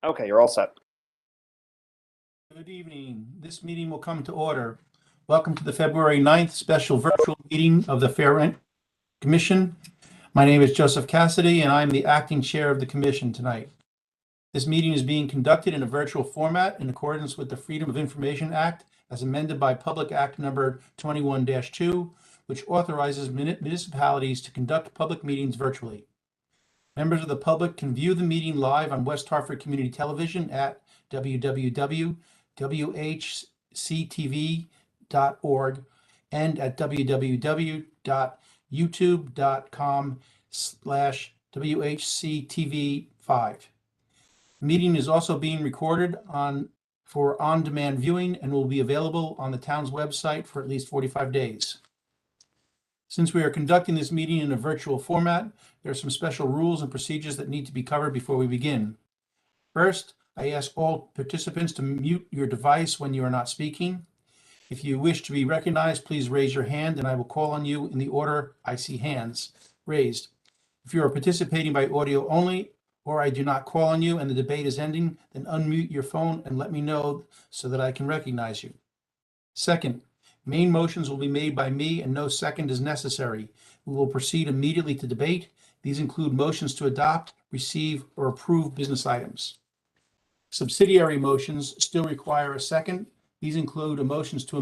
Okay, you're all set. Good evening. This meeting will come to order. Welcome to the February 9th special virtual meeting of the Fair Rent Commission. My name is Joseph Cassidy, and I'm the acting chair of the commission tonight. This meeting is being conducted in a virtual format in accordance with the Freedom of Information Act as amended by Public Act number 21-2, which authorizes municipalities to conduct public meetings virtually. Members of the public can view the meeting live on West Hartford Community Television at www.whctv.org and at www.youtube.com/WHCTV5. The meeting is also being recorded for on-demand viewing and will be available on the town's website for at least 45 days. Since we are conducting this meeting in a virtual format, there are some special rules and procedures that need to be covered before we begin. First, I ask all participants to mute your device when you are not speaking. If you wish to be recognized, please raise your hand and I will call on you in the order I see hands raised. If you are participating by audio only, or I do not call on you and the debate is ending, then unmute your phone and let me know so that I can recognize you. Second, main motions will be made by me and no second is necessary. We will proceed immediately to debate. These include motions to adopt, receive, or approve business items. Subsidiary motions still require a second. These include motions to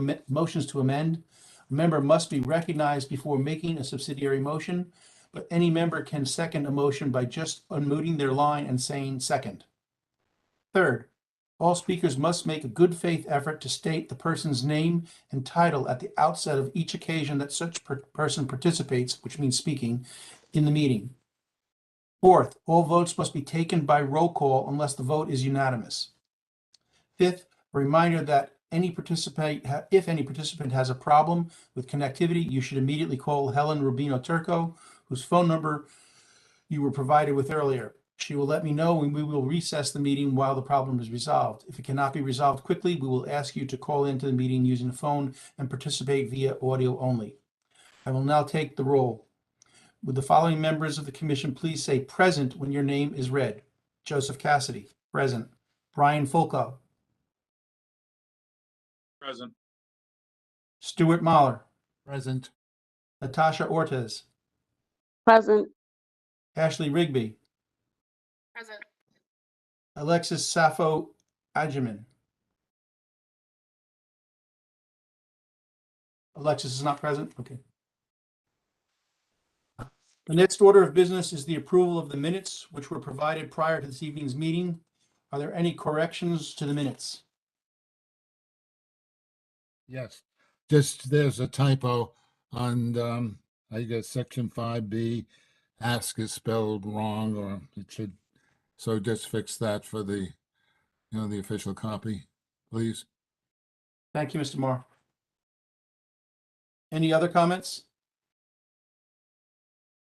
amend. A member must be recognized before making a subsidiary motion, but any member can second a motion by just unmuting their line and saying second. Third, all speakers must make a good faith effort to state the person's name and title at the outset of each occasion that such person participates, which means speaking, in the meeting. Fourth, all votes must be taken by roll call unless the vote is unanimous. Fifth, a reminder that if any participant has a problem with connectivity, you should immediately call Helen Rubino Turco, whose phone number you were provided with earlier. She will let me know and we will recess the meeting while the problem is resolved. If it cannot be resolved quickly, we will ask you to call into the meeting using the phone and participate via audio only. I will now take the roll. Would the following members of the commission please say present when your name is read? Joseph Cassidy, present. Brian Fulco. Present. Stuart Mahler. Present. Natasha Ortiz. Present. Ashley Rigby. Present. Alexis Sappho Adjournment. Alexis is not present? Okay. The next order of business is the approval of the minutes, which were provided prior to this evening's meeting. Are there any corrections to the minutes? Yes, just there's a typo on, I guess, section 5B. Ask is spelled wrong, or it should, so just fix that for the, the official copy, please. Thank you, Mr. Marr. Any other comments?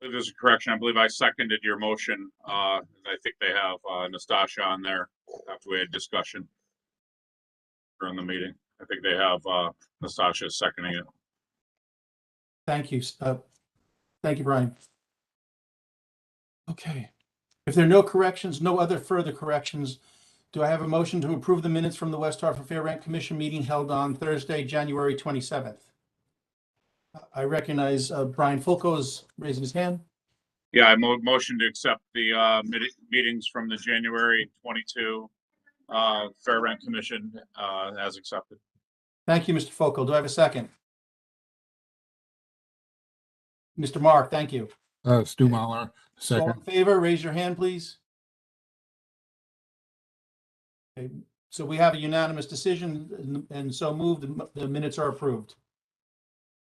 There's a correction. I believe I seconded your motion. I think they have Nastasia on there after we had discussion during the meeting. I think they have Nastasia seconding it. Thank you. Thank you, Brian. Okay. If there are no corrections, no other further corrections, do I have a motion to approve the minutes from the West Hartford Fair Rent Commission meeting held on Thursday, January 27th? I recognize Brian Fulco is raising his hand. Yeah, I motion to accept the meetings from the January 22 Fair Rent Commission as accepted. Thank you, Mr. Fulco. Do I have a second? Mr. Mark, thank you. Stu Mahler, All second. in favor, raise your hand, please. Okay, so we have a unanimous decision and so moved. The minutes are approved.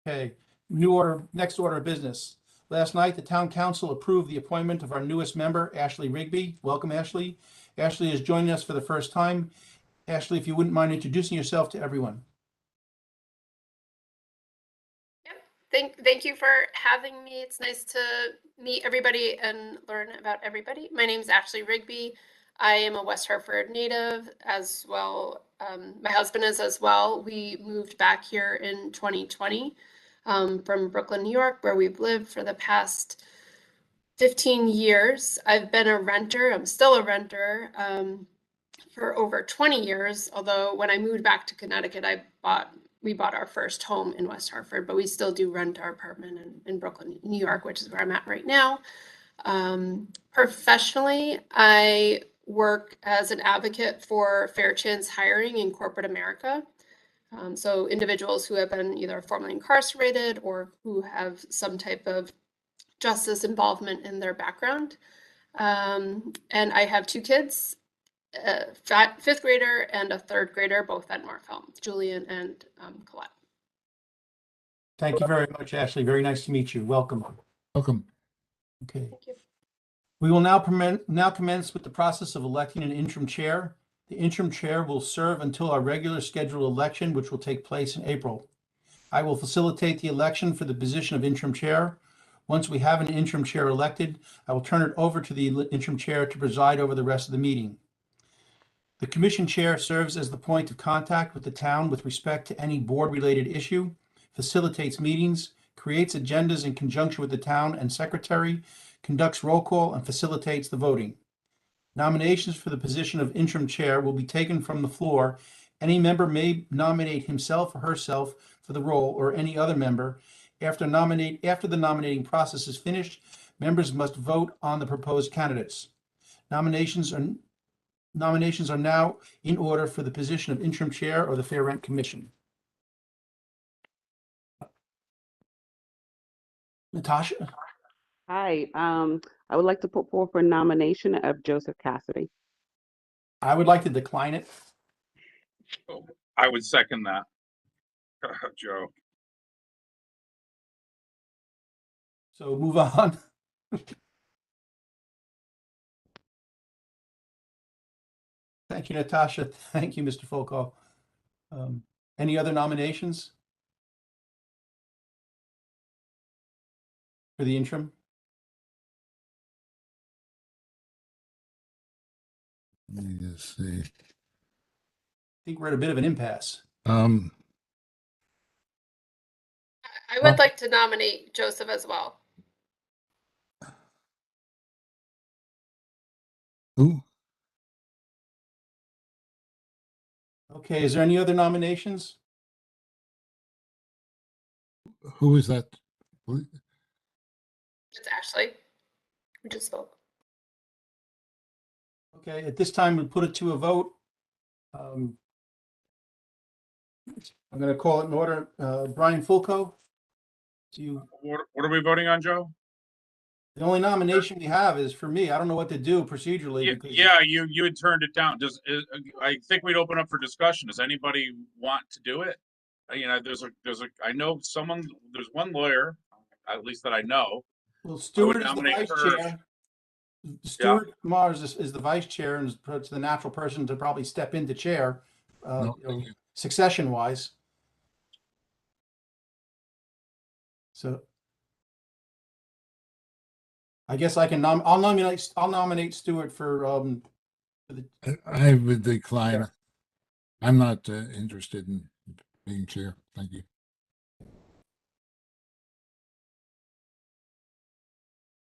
Okay, next order of business. Last night, the town council approved the appointment of our newest member, Ashley Rigby. Welcome, Ashley. Ashley is joining us for the first time. Ashley, if you wouldn't mind introducing yourself to everyone. Thank you for having me. It's nice to meet everybody and learn about everybody. My name is Ashley Rigby. I am a West Hartford native as well. My husband is as well. We moved back here in 2020 from Brooklyn, New York, where we've lived for the past 15 years. I've been a renter. I'm still a renter. for over 20 years. Although when I moved back to Connecticut, we bought our first home in West Hartford, but we still do rent our apartment in Brooklyn, New York, which is where I'm at right now. Professionally, I work as an advocate for fair chance hiring in corporate America. So individuals who have been either formerly incarcerated or who have some type of justice involvement in their background. And I have 2 kids, a 5th grader and a 3rd grader, both at Norfolk, Julian and Colette. Thank you very much, Ashley. Very nice to meet you. Welcome. Welcome. Okay. Thank you. We will now commence with the process of electing an interim chair. The interim chair will serve until our regular scheduled election, which will take place in April. I will facilitate the election for the position of interim chair. Once we have an interim chair elected, I will turn it over to the interim chair to preside over the rest of the meeting. The commission chair serves as the point of contact with the town with respect to any board-related issue, facilitates meetings, creates agendas in conjunction with the town and secretary, conducts roll call, and facilitates the voting. Nominations for the position of interim chair will be taken from the floor. Any member may nominate himself or herself for the role or any other member. After the nominating process is finished, members must vote on the proposed candidates. Nominations are now in order for the position of interim chair of the Fair Rent Commission. Natasha? Hi, I would like to put forth a nomination of Joseph Cassidy. I would like to decline it. I would second that. Joe. So move on. Thank you, Natasha. Thank you, Mr. Folko. Any other nominations for the interim? Let me just see. I think we're at a bit of an impasse. I would like to nominate Joseph as well. Who? Okay, is there any other nominations? Who is that? Who- It's Ashley. We just spoke. Okay, at this time, we'll put it to a vote. I'm going to call it in order. Brian Fulco, What are we voting on, Joe? the only nomination we have is for me. I don't know what to do procedurally. because- Yeah, you had turned it down. I think we'd open up for discussion. Does anybody want to do it? You know, I know there's one lawyer, at least that I know. Well, Stuart is the nominate vice her. chair. Stuart Mars is the vice chair and is the natural person to probably step into chair, No, succession wise. So I guess I can I'll nominate Stuart for I would decline. I'm not interested in being chair. Thank you.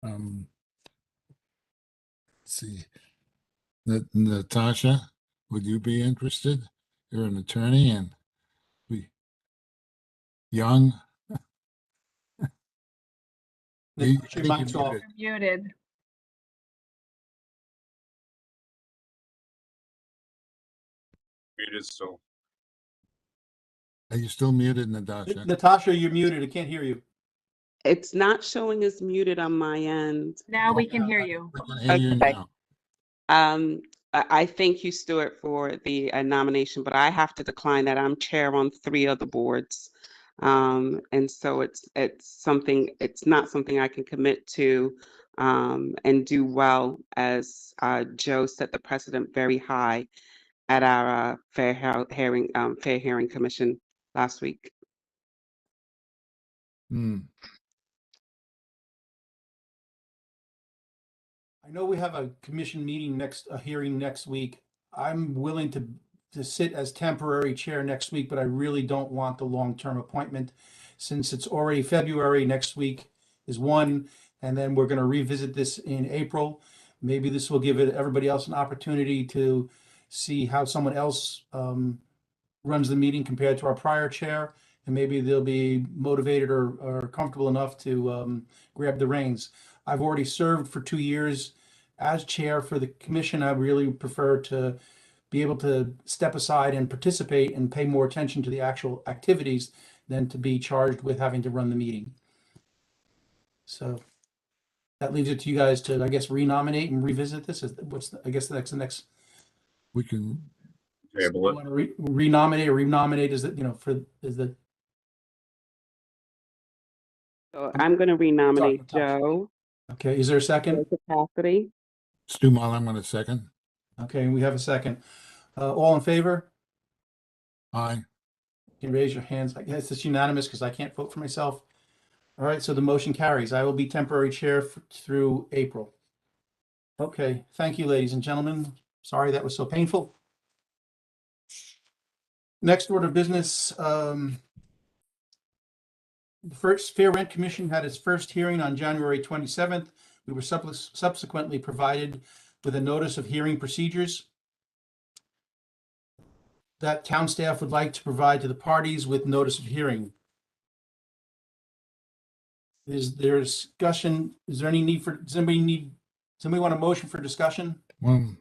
Let's see. Natasha, would you be interested? You're an attorney and young. Natasha, your mic's off. Muted. Muted still. Are you still muted, Natasha? Natasha, you're muted. I can't hear you. It's not showing as muted on my end. Now we can hear you. I can hear you Okay. now. I thank you, Stuart, for the nomination, but I have to decline that. I'm chair on 3 other boards. And so it's not something I can commit to and do well, as Joe set the precedent very high at our Fair Hearing Commission last week. I know we have a commission meeting a hearing next week. I'm willing to sit as temporary chair next week, but I really don't want the long-term appointment since it's already February. Next week is one, and then we're going to revisit this in April. Maybe this will give everybody else an opportunity to see how someone else runs the meeting compared to our prior chair, and maybe they'll be motivated or comfortable enough to grab the reins. I've already served for 2 years as chair for the commission. I really prefer to be able to step aside and participate and pay more attention to the actual activities than to be charged with having to run the meeting. So that leaves it to you guys to, I guess, renominate and revisit this. I guess the next. We can, Table You it. want to renominate or renominate is that, So I'm going to renominate Natasha. Joe okay, is there a second? for capacity. Stu Mal, I'm going to second. Okay, and we have a second. All in favor? Aye. You can raise your hands. I guess it's unanimous because I can't vote for myself. All right, so the motion carries. I will be temporary chair through April. Okay, thank you, ladies and gentlemen. Sorry that was so painful. Next order of business, the first Fair Rent Commission had its first hearing on January 27th. We were subsequently provided with a notice of hearing procedures that town staff would like to provide to the parties with notice of hearing. Is there discussion? Is there any need for, does anybody want a motion for discussion? Well,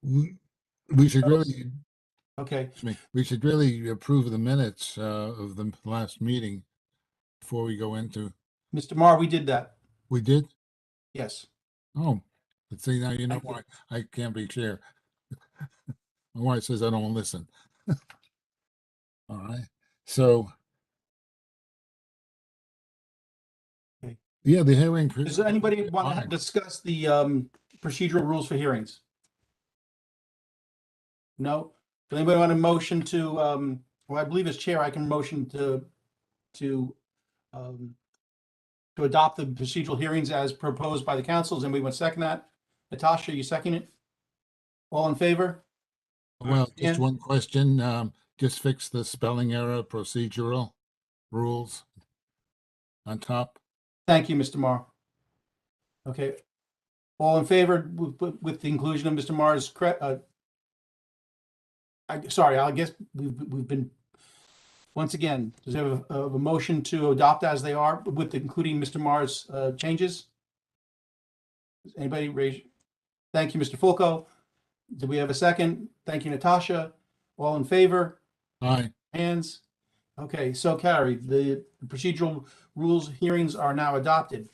we should really, Okay, we should really approve the minutes of the last meeting before we go into, Mr. Marr, we did that. we did? Yes. Oh, but see, now you know why I can't be chair. My wife says I don't listen. All right, so. Okay. Yeah, the hearing. Does anybody want to discuss the procedural rules for hearings? No? Does anybody want a motion to, well, I believe as chair, I can motion to adopt the procedural hearings as proposed by the council. Does anybody want to second that? Natasha, you second it? All in favor? Well, Yeah. just one question, just fix the spelling error, procedural rules on top. Thank you, Mr. Marr. Okay. All in favor with the inclusion of Mr. Marr's sorry, I guess we've been, once again, does there have a motion to adopt as they are with including Mr. Marr's changes? Does anybody raise? Thank you, Mr. Fulco. Do we have a second? Thank you, Natasha. All in favor? Aye. Hands? Okay, so carried. The procedural rules hearings are now adopted.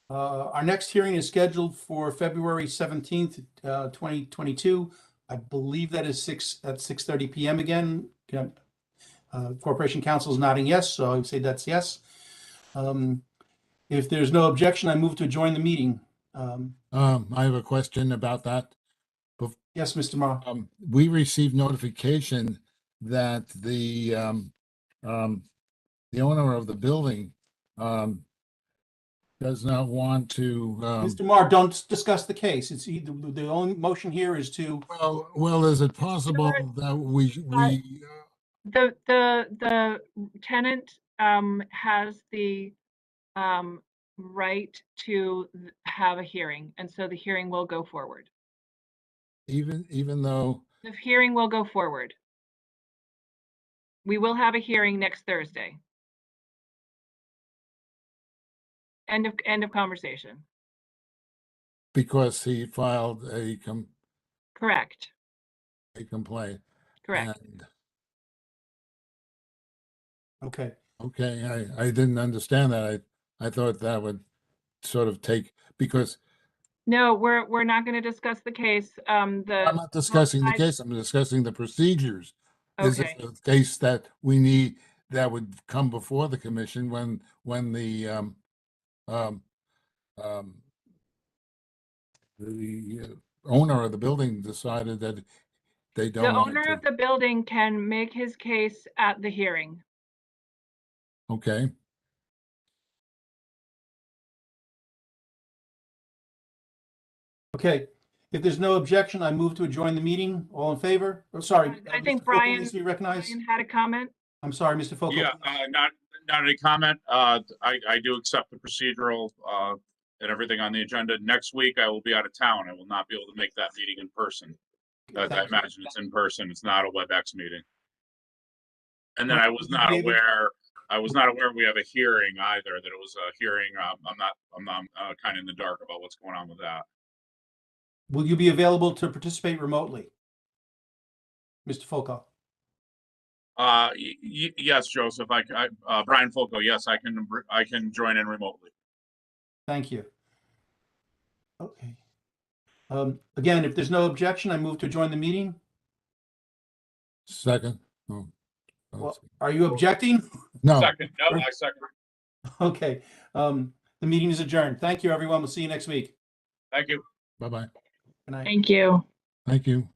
Our next hearing is scheduled for February 17th, 2022. I believe that is 6:30 p.m. again. Corporation Counsel is nodding yes, so I would say that's yes. If there's no objection, I move to adjourn the meeting. I have a question about that. Yes, Mr. Ma. We received notification that the owner of the building does not want to. Mr. Marr, don't discuss the case. It's either, the only motion here is to, Well, is it possible that we The tenant has the right to have a hearing, and so the hearing will go forward. even though, The hearing will go forward. We will have a hearing next Thursday. End of conversation. because he filed Correct, a complaint? correct. And, okay. okay, I didn't understand that. I thought that would sort of take, because No, we're not going to discuss the case. I'm not discussing the I- case, I'm discussing the procedures. Is it Okay. a case that we need, that would come before the commission when the owner of the building decided that they The don't want owner to? of the building can make his case at the hearing. Okay, Okay. If there's no objection, I move to adjourn the meeting. All in favor? Oh, sorry. I think Mr. Fulco Brian- needs to be recognized. Brian had a comment. I'm sorry, Mr. Fulco. Yeah, not any comment. I do accept the procedural and everything on the agenda. Next week, I will be out of town. I will not be able to make that meeting in person. I Thank you. imagine it's in person. It's not a WebEx meeting. And then Well, I was not David? aware. I was not aware we have a hearing either. That it was a hearing. I'm not kind of in the dark about what's going on with that. Will you be available to participate remotely? Mr. Folko? Yes, Joseph. Brian Folco. Yes, I can join in remotely. Thank you. Okay. Again, if there's no objection, I move to join the meeting. Second. Oh, Well, are you objecting? no, Second. No, I second. Okay. The meeting is adjourned. Thank you, everyone. We'll see you next week. Thank you. bye-bye. Good night. Thank you. Thank you.